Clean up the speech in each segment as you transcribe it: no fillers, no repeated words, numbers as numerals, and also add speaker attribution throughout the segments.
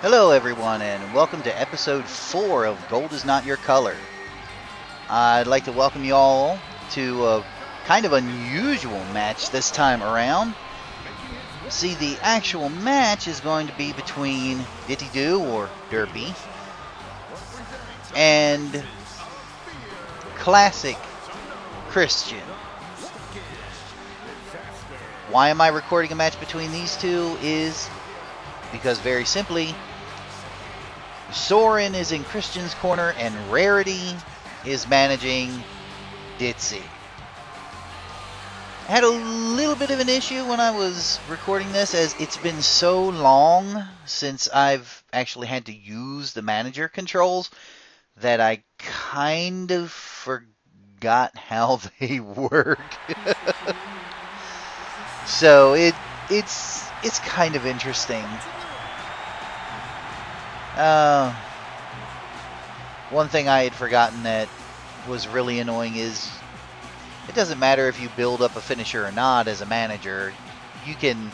Speaker 1: Hello everyone and welcome to episode 4 of Gold is Not Your Color. I'd like to welcome you all to a kind of unusual match this time around. See, the actual match is going to be between Ditzy or Derpy and Classic Christian. Why am I recording a match between these two is because very simply, Soarin is in Christian's corner and Rarity is managing Ditzy. I had a little bit of an issue when I was recording this, as it's been so long since I've actually had to use the manager controls that I kind of forgot how they work. So it's kind of interesting. One thing I had forgotten that was really annoying is it doesn't matter if you build up a finisher or not as a manager. You can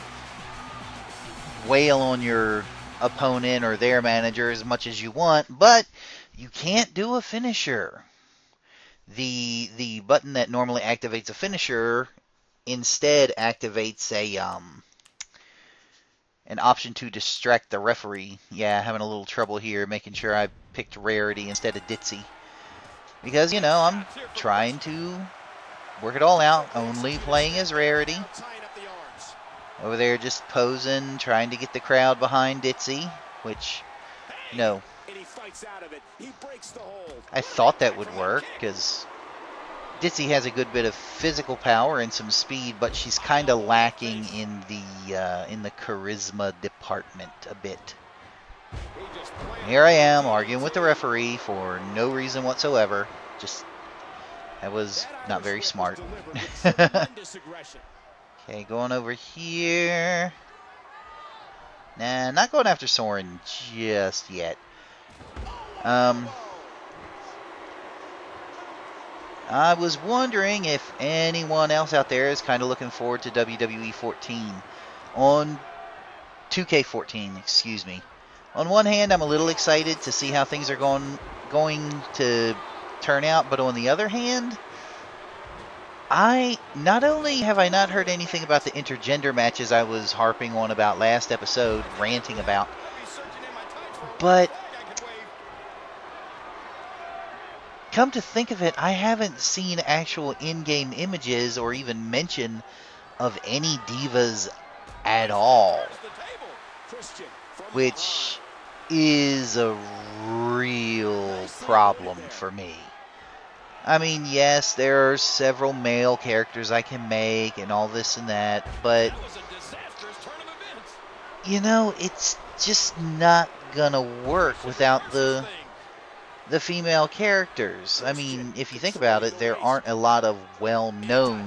Speaker 1: wail on your opponent or their manager as much as you want, but you can't do a finisher. The button that normally activates a finisher instead activates an option to distract the referee. Yeah, having a little trouble here making sure I picked Rarity instead of Ditzy. Because, you know, I'm trying to work it all out, only playing as Rarity. Over there just posing, trying to get the crowd behind Ditzy, which, you know, I thought that would work, because Ditzy has a good bit of physical power and some speed, but she's kind of lacking in the charisma department a bit. Here I am arguing with the referee for no reason whatsoever. Just, that was not very smart. Okay, going over here. Nah, not going after Soarin just yet. I was wondering if anyone else out there is kind of looking forward to WWE 14 on 2K14, excuse me. On one hand, I'm a little excited to see how things are going to turn out, but on the other hand, not only have I not heard anything about the intergender matches I was harping on about last episode, ranting about, but come to think of it, I haven't seen actual in-game images or even mention of any divas at all, which is a real problem for me. I mean, yes, there are several male characters I can make and all this and that, but, you know, it's just not gonna work without the female characters. I mean, if you think about it, there aren't a lot of well-known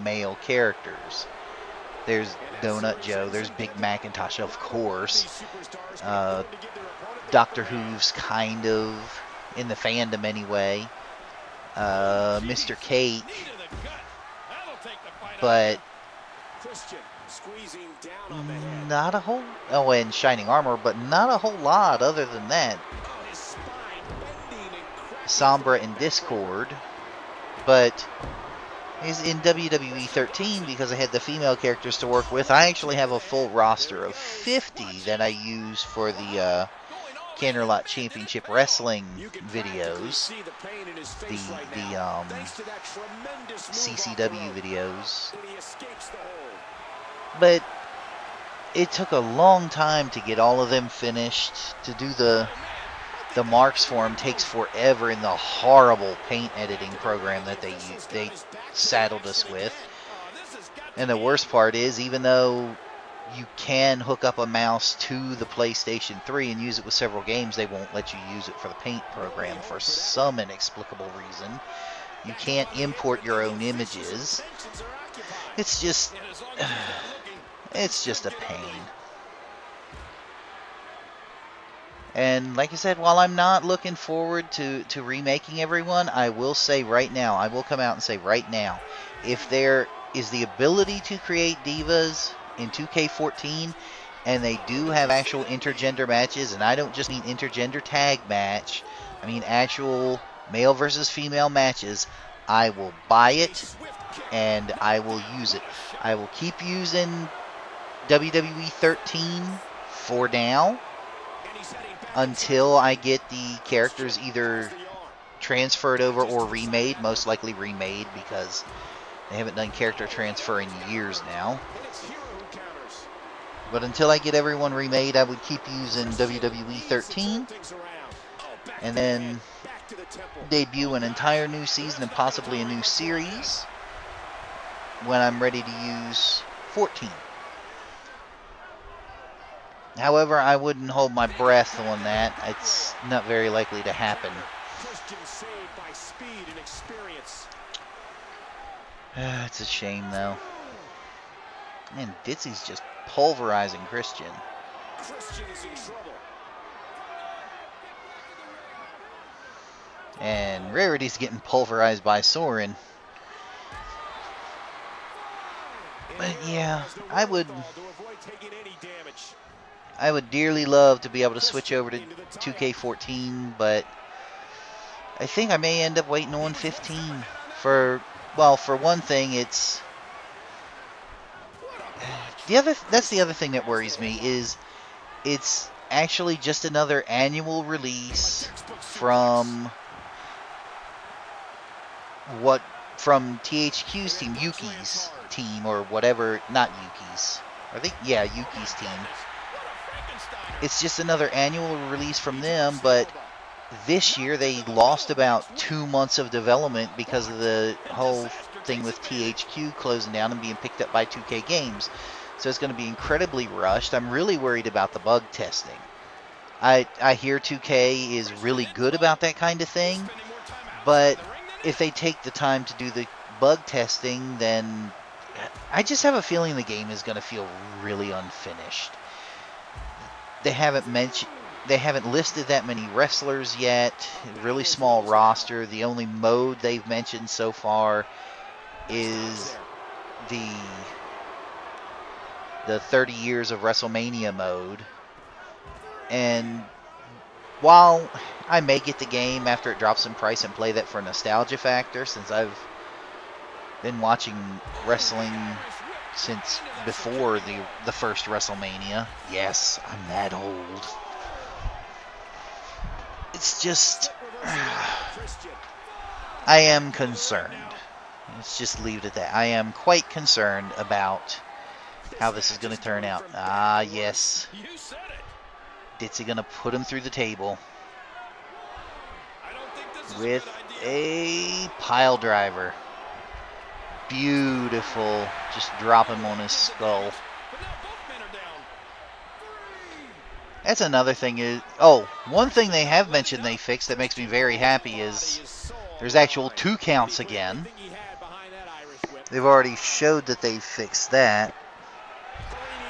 Speaker 1: male characters. There's Donut Joe, there's Big Macintosh, of course. Doctor Who's kind of in the fandom anyway. Mr. Cake. But not a whole... Oh, and Shining Armor, but not a whole lot other than that. Sombra and Discord, but is in WWE 13 because I had the female characters to work with. I actually have a full roster of 50 that I use for the Canterlot Championship Wrestling videos, the CCW videos, but it took a long time to get all of them finished. To do the marks for them takes forever in the horrible paint editing program that they saddled us with. And the worst part is, even though you can hook up a mouse to the PlayStation 3 and use it with several games, they won't let you use it for the paint program for some inexplicable reason. You can't import your own images. It's just a pain. And like I said, while I'm not looking forward to remaking everyone, I will say right now, I will come out and say right now, if there is the ability to create divas in 2K14, and they do have actual intergender matches, and I don't just mean intergender tag match, I mean actual male versus female matches, I will buy it and I will use it. I will keep using WWE 13 for now until I get the characters either transferred over or remade, most likely remade because they haven't done character transfer in years now. But until I get everyone remade, I would keep using WWE 13 and then debut an entire new season and possibly a new series when I'm ready to use 14. However, I wouldn't hold my breath on that. It's not very likely to happen. It's a shame, though. Man, Ditzy's just pulverizing Christian. And Rarity's getting pulverized by Soarin. But yeah, I would dearly love to be able to switch over to 2K14, but I think I may end up waiting on 15 for, well, for one thing, it's that's the other thing that worries me is it's actually just another annual release from THQ's team, Yuki's team, or whatever, not Yuki's. I think, yeah, Yuki's team. It's just another annual release from them, but this year they lost about 2 months of development because of the whole thing with THQ closing down and being picked up by 2K Games. So it's going to be incredibly rushed. I'm really worried about the bug testing. I hear 2K is really good about that kind of thing, but if they take the time to do the bug testing, then I just have a feeling the game is going to feel really unfinished. They haven't listed that many wrestlers yet. Really small roster. The only mode they've mentioned so far is the 30 years of WrestleMania mode. And while I may get the game after it drops in price and play that for nostalgia factor, since I've been watching wrestling since before the first WrestleMania. Yes, I'm that old. It's just, I am concerned. Let's just leave it at that. I am quite concerned about how this is going to turn out. Ah, yes. Ditzy going to put him through the table with a pile driver. Beautiful. Just drop him on his skull. That's another thing is, one thing they have mentioned they fixed that makes me very happy is there's actual 2 counts again. They've already showed that they fixed that.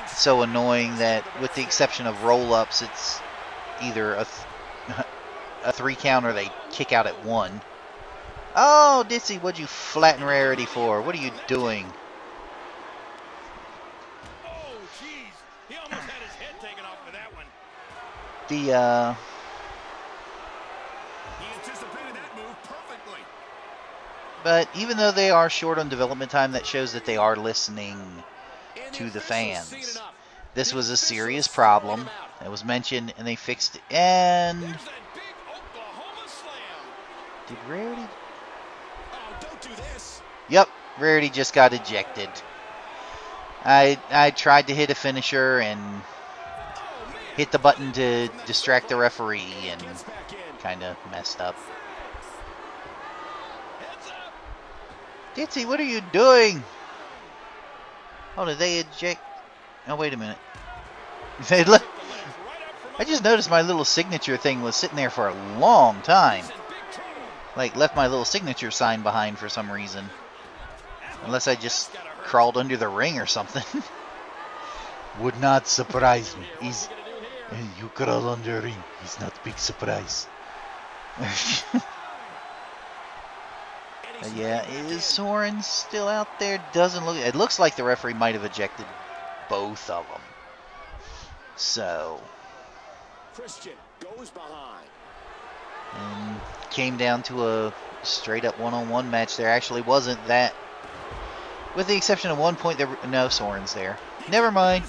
Speaker 1: It's so annoying that with the exception of roll-ups, it's either a 3 count or they kick out at 1. Oh, Ditzy, what'd you flatten Rarity for? What are you doing?
Speaker 2: Oh, jeez. He almost had his head taken off with that one.
Speaker 1: He
Speaker 2: anticipated that move perfectly.
Speaker 1: But even though they are short on development time, that shows that they are listening to the fans. This was a serious problem. It was mentioned, and they fixed it. And did Rarity? Yep, Rarity just got ejected. I tried to hit a finisher and hit the button to distract the referee and kind of messed up. Ditzy, what are you doing? Oh, did they eject? Oh, wait a minute. I just noticed my little signature thing was sitting there for a long time. Like, left my little signature sign behind for some reason. Unless I just crawled under the ring or something. Would not surprise me. You crawl under the ring. It's not a big surprise. Yeah, is Soarin still out there? Doesn't look. It looks like the referee might have ejected both of them. So,
Speaker 2: Christian goes behind.
Speaker 1: and came down to a straight up one-on-one match. There actually wasn't that, with the exception of one point. No, Soarin's there. Never mind,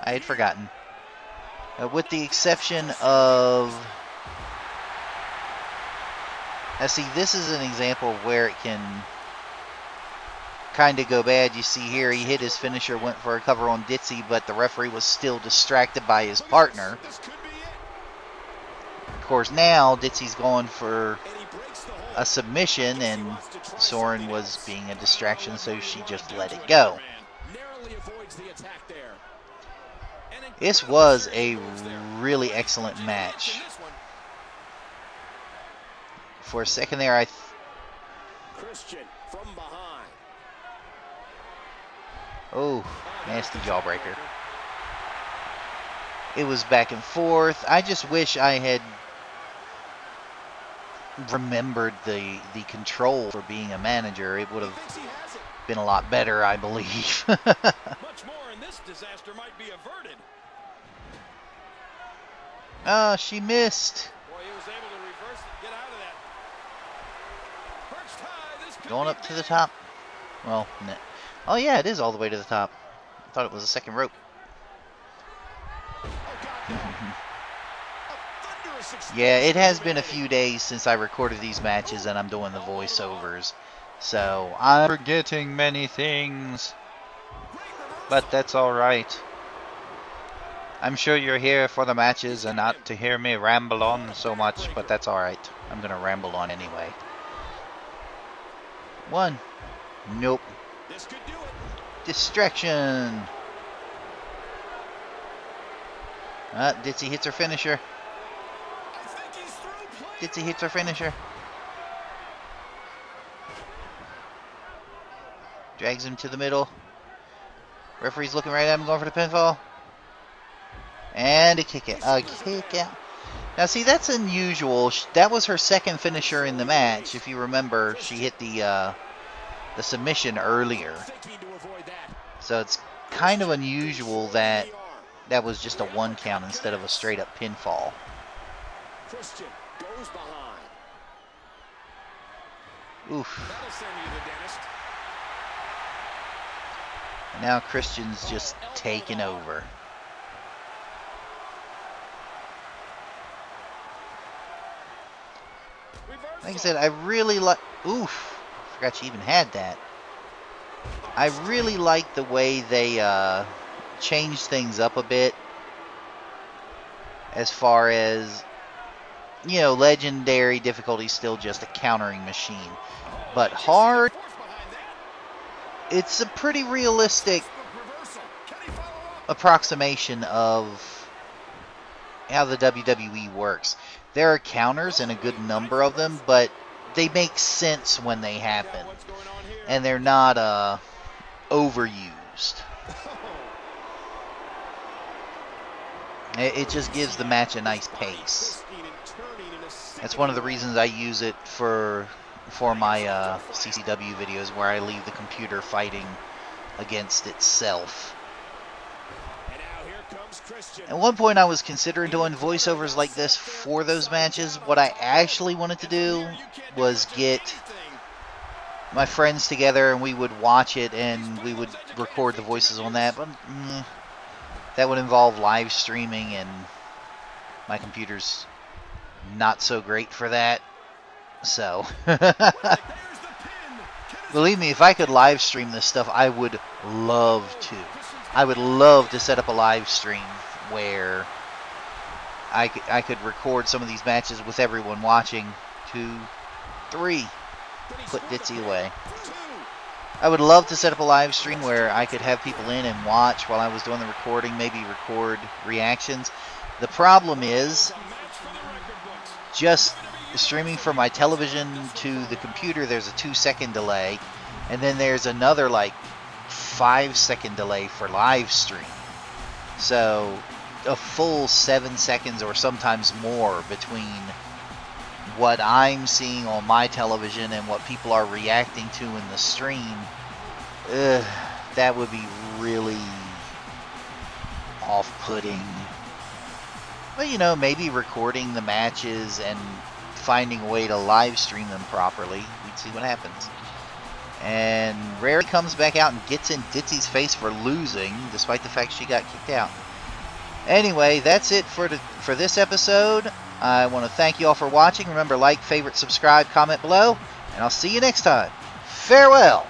Speaker 1: I had forgotten. With the exception of, now see, this is an example of where it can kind of go bad. You see here, he hit his finisher, went for a cover on Ditzy, but the referee was still distracted by his partner. Of course, now Ditzy's going for a submission, and Soarin was being a distraction, so she just let it go. This was a really excellent match. For a second there,
Speaker 2: Christian from behind.
Speaker 1: Oh, nasty jawbreaker. It was back and forth. I just wish I had remembered the control for being a manager. It would have been a lot better, I believe.
Speaker 2: Much more, and this disaster might be averted.
Speaker 1: Ah, she missed.
Speaker 2: Boy, he was able to reverse it, get out of that. Perched high, this could
Speaker 1: Going
Speaker 2: be
Speaker 1: up to the
Speaker 2: big.
Speaker 1: top. Well, no. Oh yeah, it is all the way to the top. I thought it was a second rope. Yeah, it has been a few days since I recorded these matches, and I'm doing the voiceovers. So, I'm forgetting many things. But that's alright. I'm sure you're here for the matches and not to hear me ramble on so much, but that's alright. I'm gonna ramble on anyway. One. Nope.
Speaker 2: This could do it.
Speaker 1: Distraction. Ditzy hits her finisher.
Speaker 2: I think he's through playing.
Speaker 1: Ditzy hits her finisher. Drags him to the middle. Referee's looking right at him, going for the pinfall. And a kick out. A kick out. Now see, that's unusual. That was her second finisher in the match. If you remember, she hit the submission earlier. So it's kind of unusual that that was just a one count instead of a straight up pinfall.
Speaker 2: Christian goes behind.
Speaker 1: Oof.
Speaker 2: That'll send you to the dentist.
Speaker 1: And now Christian's just taking over. Like I said, I really like... Oof. Forgot she even had that. I really like the way they changed things up a bit. As far as, you know, legendary difficulty, still just a countering machine. But hard, it's a pretty realistic approximation of how the WWE works. There are counters, and a good number of them, but they make sense when they happen. And they're not overused. It just gives the match a nice pace. That's one of the reasons I use it for my CCW videos, where I leave the computer fighting against itself. At one point I was considering doing voiceovers like this for those matches. What I actually wanted to do was get my friends together and we would watch it and we would record the voices on that, but that would involve live streaming, and my computer's not so great for that. So believe me, if I could live stream this stuff, I would love to. I would love to set up a live stream where I could record some of these matches with everyone watching. 2, 3. Put Ditzy away. I would love to set up a live stream where I could have people in and watch while I was doing the recording, maybe record reactions. The problem is, just streaming from my television to the computer, there's a 2-second delay, and then there's another like 5-second delay for live stream. So a full 7 seconds or sometimes more between what I'm seeing on my television and what people are reacting to in the stream. That would be really off-putting. But, you know, maybe recording the matches and finding a way to live stream them properly. We'd see what happens. And Rarity comes back out and gets in Ditzy's face for losing, despite the fact she got kicked out. Anyway, that's it for this episode. I want to thank you all for watching. Remember, like, favorite, subscribe, comment below, and I'll see you next time. Farewell!